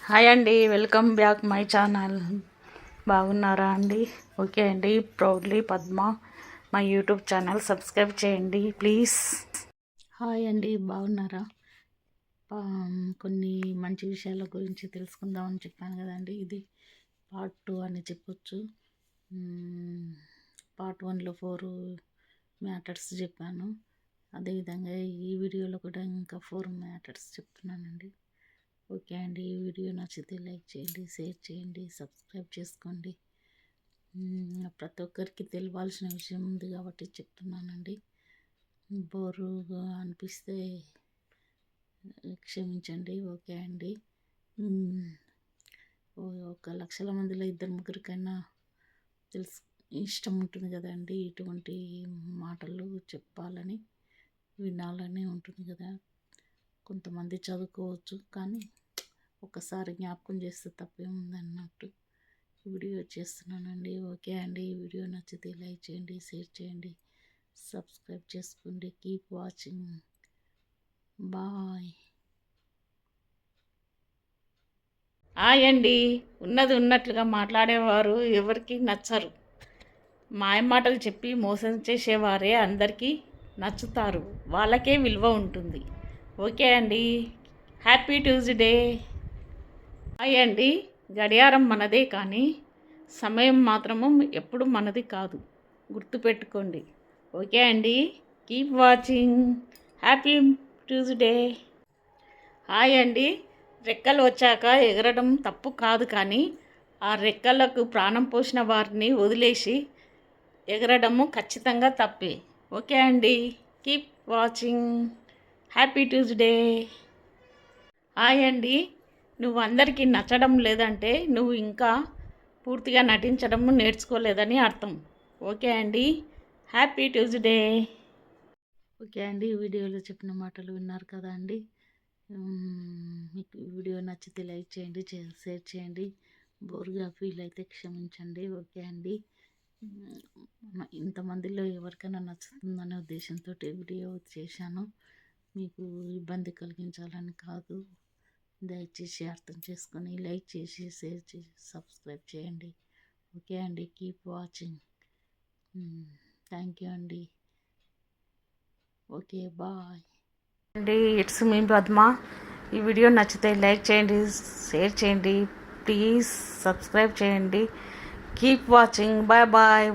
Hi అండి, welcome back my channel. బాగున్నారా అండి? ఓకే అండి. Proudly Padma my YouTube channel subscribe చేయండి ప్లీజ్. హాయ్ అండి, బాగున్నారా? కొన్ని మంచి విషయాల గురించి తెలుసుకుందామని చెప్పాను కదండి. ఇది పార్ట్ 2 అని చెప్పొచ్చు. పార్ట్ 1లో 4 మ్యాటర్స్ చెప్పాను. అదేవిధంగా ఈ వీడియోలో కూడా ఇంకా 4 మ్యాటర్స్ చెప్తున్నానండి. ఓకే అండి, ఈ వీడియో నచ్చితే లైక్ చేయండి, షేర్ చేయండి, సబ్స్క్రైబ్ చేసుకోండి. ప్రతి ఒక్కరికి తెలియాల్సిన విషయం ఉంది కాబట్టి చెప్తున్నానండి. బోరుగా అనిపిస్తే క్షమించండి. ఓకే అండి. 1,00,000 మందిలో 2-3కైనా ఇష్టం ఉంటుంది కదండి. ఇటువంటి మాటలు చెప్పాలని, వినాలని ఉంటుంది కదా. కొంతమంది చదువుకోవచ్చు, కానీ ఒకసారి జ్ఞాపకం చేస్తే తప్పేముంది అన్నట్టు వీడియో చేస్తున్నానండి. ఓకే అండి, ఈ వీడియో నచ్చితే లైక్ చేయండి, షేర్ చేయండి, సబ్స్క్రైబ్ చేసుకోండి. Keep watching. బాయ్. అండి, ఉన్నది ఉన్నట్లుగా మాట్లాడేవారు ఎవరికి నచ్చరు. మాయమాటలు చెప్పి మోసం చేసేవారే అందరికీ నచ్చుతారు, వాళ్ళకే విలువ ఉంటుంది. ఓకే అండి, హ్యాపీ ట్యూస్డే. హాయ్ అండి, గడియారం మనదే కానీ సమయం మాత్రము ఎప్పుడు మనది కాదు, గుర్తుపెట్టుకోండి. ఓకే అండి, keep watching. Happy Tuesday. Hi అండి, రెక్కలు వచ్చాక ఎగరడం తప్పు కాదు, కానీ ఆ రెక్కలకు ప్రాణం పోసిన వారిని వదిలేసి ఎగరడము ఖచ్చితంగా తప్పే. ఓకే అండి, keep watching. Happy Tuesday. Hi అండి, నువ్వు అందరికీ నచ్చడం లేదంటే నువ్వు ఇంకా పూర్తిగా నటించడం నేర్చుకోలేదని అర్థం. ఓకే అండి, హ్యాపీ ట్యూస్డే. ఓకే అండి, వీడియోలో చెప్పిన మాటలు విన్నారు కదా అండి. మీకు వీడియో నచ్చితే లైక్ చేయండి, షేర్ చేయండి. బోర్గా ఫీల్ అయితే క్షమించండి. ఓకే అండి, ఇంతమందిలో ఎవరికైనా నచ్చుతుందనే ఉద్దేశంతో వీడియో చేశాను. మీకు ఇబ్బంది కలిగించాలని కాదు. దయచేసి అర్థం చేసుకొని లైక్ చేసి, షేర్ చేసి, సబ్స్క్రైబ్ చేయండి. ఓకే అండి, కీప్ వాచింగ్. థ్యాంక్ యూ అండి. ఓకే, బాయ్ అండి. ఇట్స్ మీ పద్మ. ఈ వీడియో నచ్చితే లైక్ చేయండి, షేర్ చేయండి, ప్లీజ్ సబ్స్క్రైబ్ చేయండి. Keep watching. Bye bye.